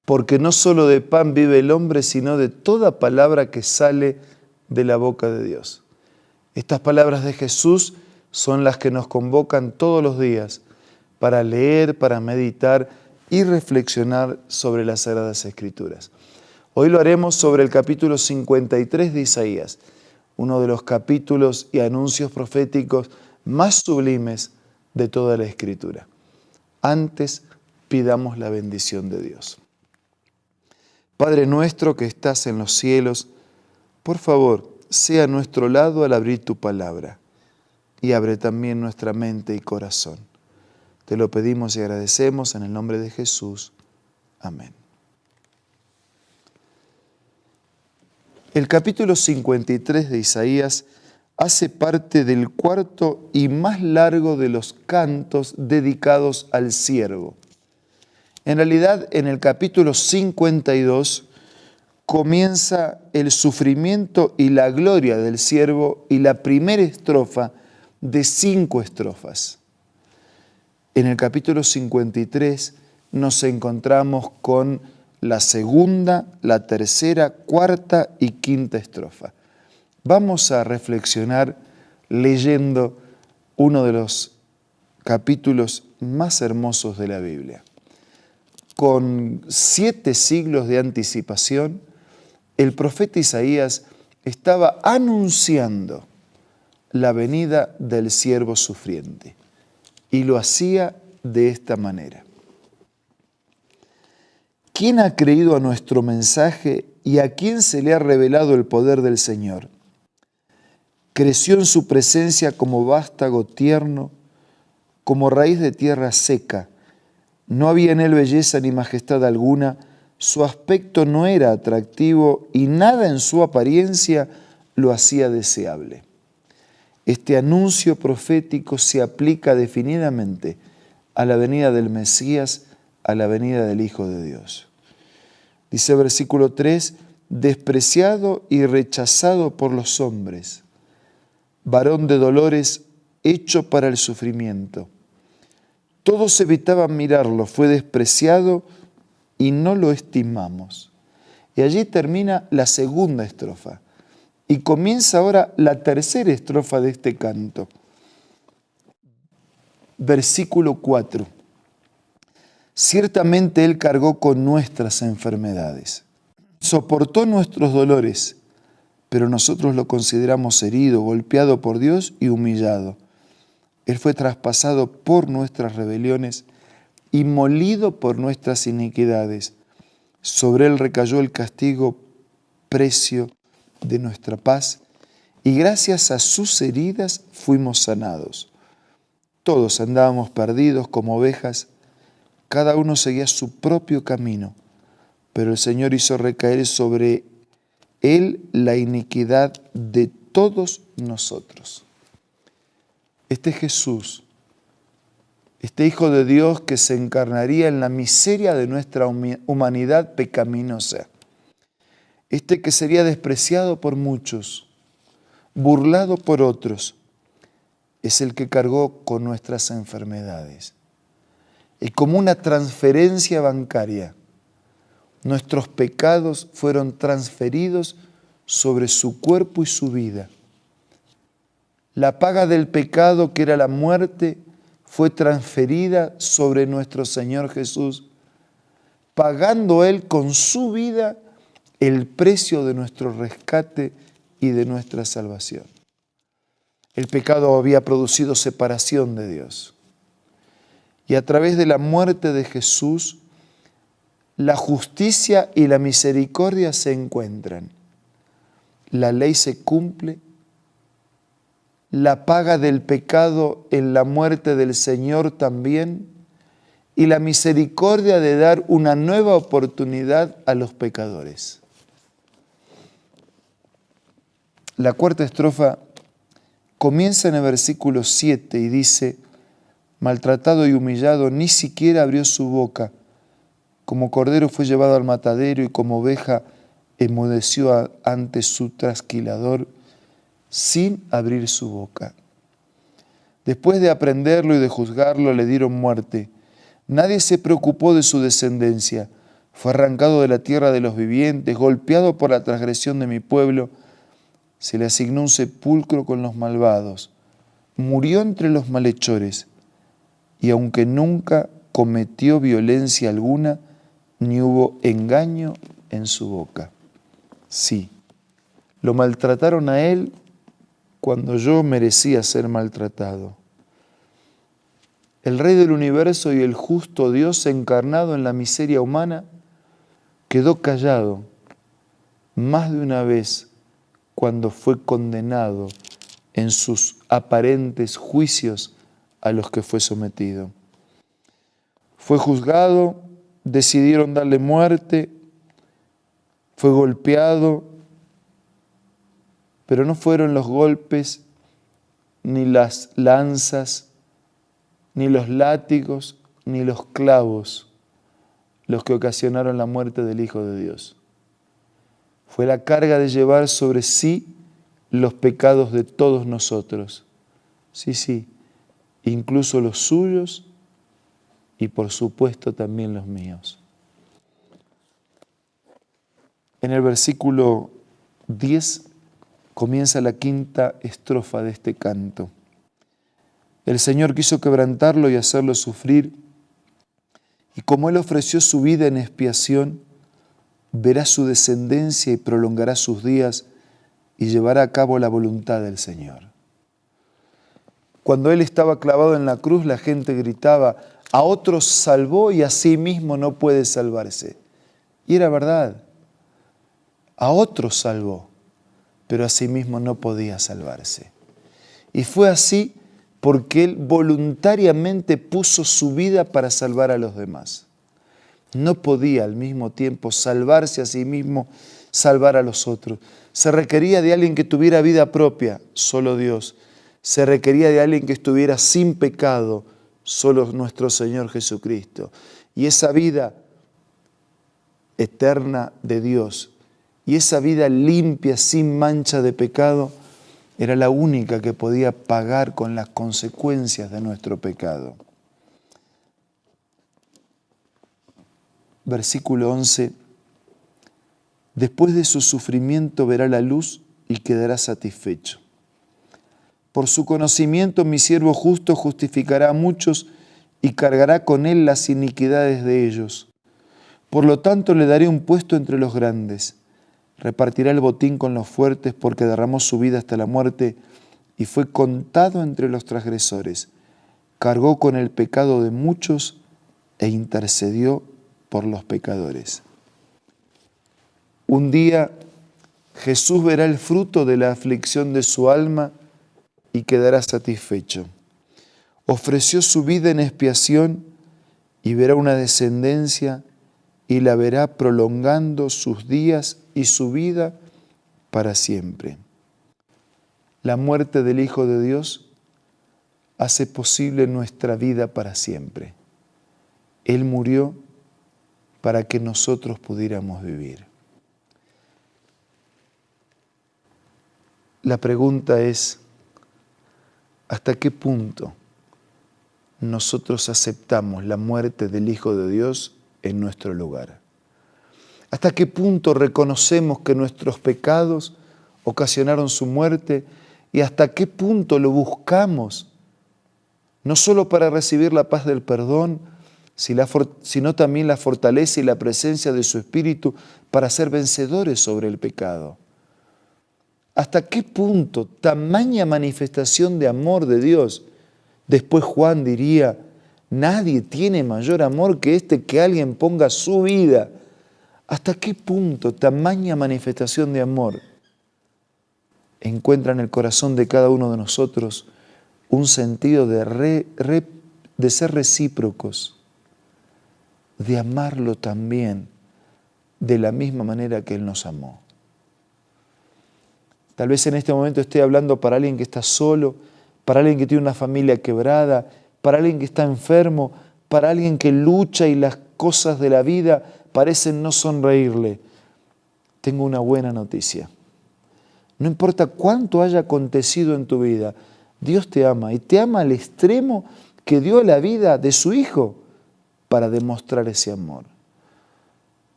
porque no solo de pan vive el hombre, sino de toda palabra que sale de la boca de Dios. Estas palabras de Jesús son las que nos convocan todos los días para leer, para meditar y reflexionar sobre las Sagradas Escrituras. Hoy lo haremos sobre el capítulo 53 de Isaías, uno de los capítulos y anuncios proféticos más sublimes de toda la Escritura. Antes, pidamos la bendición de Dios. Padre nuestro que estás en los cielos, por favor, sea a nuestro lado al abrir tu palabra y abre también nuestra mente y corazón. Te lo pedimos y agradecemos en el nombre de Jesús. Amén. El capítulo 53 de Isaías hace parte del cuarto y más largo de los cantos dedicados al siervo. En realidad, en el capítulo 52 comienza el sufrimiento y la gloria del siervo y la primera estrofa de 5 estrofas. En el capítulo 53 nos encontramos con la segunda, la tercera, cuarta y quinta estrofa. Vamos a reflexionar leyendo uno de los capítulos más hermosos de la Biblia. Con 7 siglos de anticipación, el profeta Isaías estaba anunciando la venida del siervo sufriente y lo hacía de esta manera. ¿Quién ha creído a nuestro mensaje y a quién se le ha revelado el poder del Señor? Creció en su presencia como vástago tierno, como raíz de tierra seca. No había en él belleza ni majestad alguna, su aspecto no era atractivo y nada en su apariencia lo hacía deseable. Este anuncio profético se aplica definidamente a la venida del Mesías, a la venida del Hijo de Dios. Dice versículo 3, despreciado y rechazado por los hombres, varón de dolores, hecho para el sufrimiento. Todos evitaban mirarlo, fue despreciado y no lo estimamos. Y allí termina la segunda estrofa. Y comienza ahora la tercera estrofa de este canto. Versículo 4. Ciertamente Él cargó con nuestras enfermedades, soportó nuestros dolores, pero nosotros lo consideramos herido, golpeado por Dios y humillado. Él fue traspasado por nuestras rebeliones y molido por nuestras iniquidades. Sobre Él recayó el castigo, precio de nuestra paz, y gracias a sus heridas fuimos sanados. Todos andábamos perdidos como ovejas, cada uno seguía su propio camino, pero el Señor hizo recaer sobre Él la iniquidad de todos nosotros. Este Jesús, este Hijo de Dios que se encarnaría en la miseria de nuestra humanidad pecaminosa, este que sería despreciado por muchos, burlado por otros, es el que cargó con nuestras enfermedades. Y como una transferencia bancaria, nuestros pecados fueron transferidos sobre su cuerpo y su vida. La paga del pecado, que era la muerte, fue transferida sobre nuestro Señor Jesús, pagando Él con su vida el precio de nuestro rescate y de nuestra salvación. El pecado había producido separación de Dios. Y a través de la muerte de Jesús, la justicia y la misericordia se encuentran. La ley se cumple. La paga del pecado en la muerte del Señor también, y la misericordia de dar una nueva oportunidad a los pecadores. La cuarta estrofa comienza en el versículo 7 y dice, maltratado y humillado, ni siquiera abrió su boca, como cordero fue llevado al matadero y como oveja enmudeció ante su trasquilador, sin abrir su boca. Después de aprenderlo y de juzgarlo, le dieron muerte. Nadie se preocupó de su descendencia. Fue arrancado de la tierra de los vivientes, golpeado por la transgresión de mi pueblo. Se le asignó un sepulcro con los malvados. Murió entre los malhechores. Y aunque nunca cometió violencia alguna, ni hubo engaño en su boca. Sí, lo maltrataron a él cuando yo merecía ser maltratado. El Rey del universo y el justo Dios encarnado en la miseria humana quedó callado más de una vez cuando fue condenado en sus aparentes juicios a los que fue sometido. Fue juzgado, decidieron darle muerte, fue golpeado, pero no fueron los golpes, ni las lanzas, ni los látigos, ni los clavos los que ocasionaron la muerte del Hijo de Dios. Fue la carga de llevar sobre sí los pecados de todos nosotros. Sí, incluso los suyos y por supuesto también los míos. En el versículo 10 comienza la quinta estrofa de este canto. El Señor quiso quebrantarlo y hacerlo sufrir, y como Él ofreció su vida en expiación, verá su descendencia y prolongará sus días y llevará a cabo la voluntad del Señor. Cuando Él estaba clavado en la cruz, la gente gritaba, a otros salvó y a sí mismo no puede salvarse. Y era verdad, a otros salvó, pero a sí mismo no podía salvarse. Y fue así porque Él voluntariamente puso su vida para salvar a los demás. No podía al mismo tiempo salvarse a sí mismo, salvar a los otros. Se requería de alguien que tuviera vida propia, solo Dios. Se requería de alguien que estuviera sin pecado, solo nuestro Señor Jesucristo. Y esa vida eterna de Dios y esa vida limpia, sin mancha de pecado, era la única que podía pagar con las consecuencias de nuestro pecado. Versículo 11. Después de su sufrimiento verá la luz y quedará satisfecho. Por su conocimiento mi siervo justo justificará a muchos y cargará con él las iniquidades de ellos. Por lo tanto le daré un puesto entre los grandes. Repartirá el botín con los fuertes porque derramó su vida hasta la muerte y fue contado entre los transgresores. Cargó con el pecado de muchos e intercedió por los pecadores. Un día Jesús verá el fruto de la aflicción de su alma y quedará satisfecho. Ofreció su vida en expiación y verá una descendencia y la verá prolongando sus días y su vida para siempre. La muerte del Hijo de Dios hace posible nuestra vida para siempre. Él murió para que nosotros pudiéramos vivir. La pregunta es, ¿hasta qué punto nosotros aceptamos la muerte del Hijo de Dios en nuestro lugar? ¿Hasta qué punto reconocemos que nuestros pecados ocasionaron su muerte y hasta qué punto lo buscamos, no solo para recibir la paz del perdón, sino también la fortaleza y la presencia de su Espíritu para ser vencedores sobre el pecado? ¿Hasta qué punto tamaña manifestación de amor de Dios? Después Juan diría, nadie tiene mayor amor que este, que alguien ponga su vida. ¿Hasta qué punto tamaña manifestación de amor encuentra en el corazón de cada uno de nosotros un sentido de ser recíprocos, de amarlo también de la misma manera que Él nos amó? Tal vez en este momento esté hablando para alguien que está solo, para alguien que tiene una familia quebrada, para alguien que está enfermo, para alguien que lucha y las cosas de la vida parecen no sonreírle. Tengo una buena noticia. No importa cuánto haya acontecido en tu vida, Dios te ama y te ama al extremo que dio la vida de su Hijo para demostrar ese amor.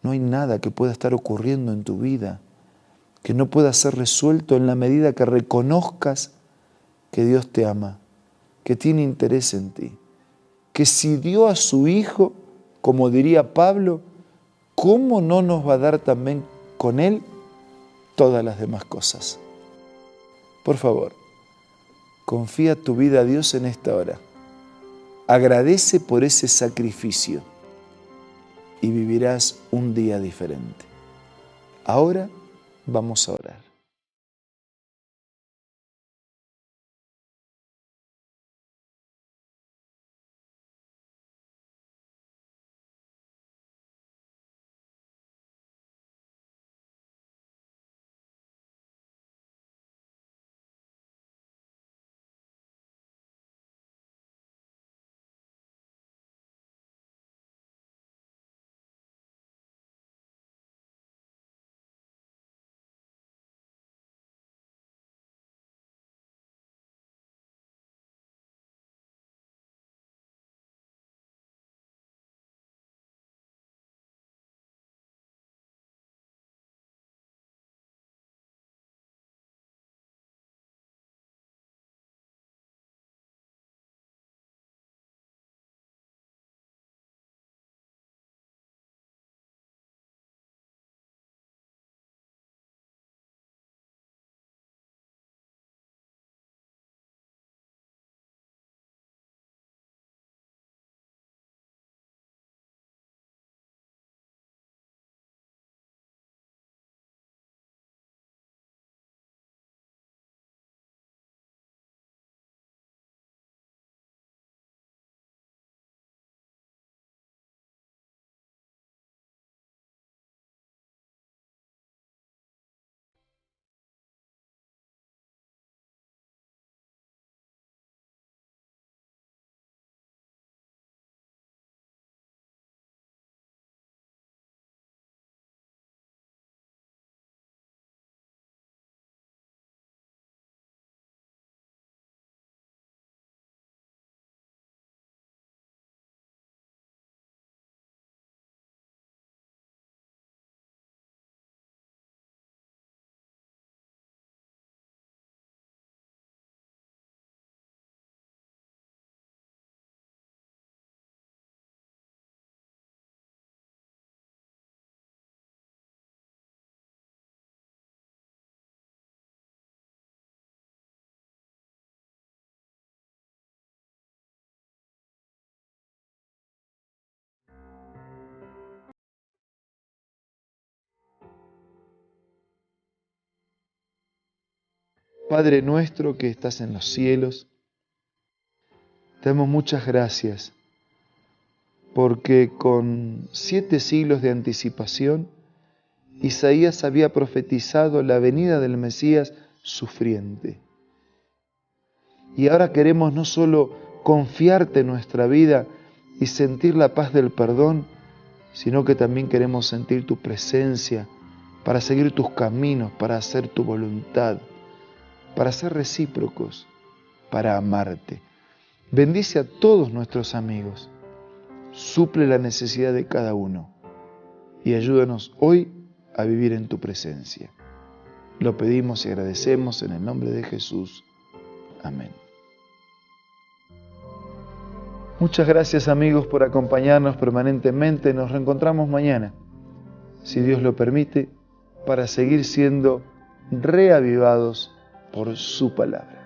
No hay nada que pueda estar ocurriendo en tu vida que no pueda ser resuelto en la medida que reconozcas que Dios te ama, que tiene interés en ti, que si dio a su Hijo, como diría Pablo, ¿cómo no nos va a dar también con Él todas las demás cosas? Por favor, confía tu vida a Dios en esta hora. Agradece por ese sacrificio y vivirás un día diferente. Ahora vamos a orar. Padre nuestro que estás en los cielos, te damos muchas gracias porque con 7 siglos de anticipación, Isaías había profetizado la venida del Mesías sufriente. Y ahora queremos no solo confiarte en nuestra vida y sentir la paz del perdón, sino que también queremos sentir tu presencia para seguir tus caminos, para hacer tu voluntad, para ser recíprocos, para amarte. Bendice a todos nuestros amigos, suple la necesidad de cada uno y ayúdanos hoy a vivir en tu presencia. Lo pedimos y agradecemos en el nombre de Jesús. Amén. Muchas gracias amigos por acompañarnos permanentemente. Nos reencontramos mañana, si Dios lo permite, para seguir siendo reavivados por su palabra.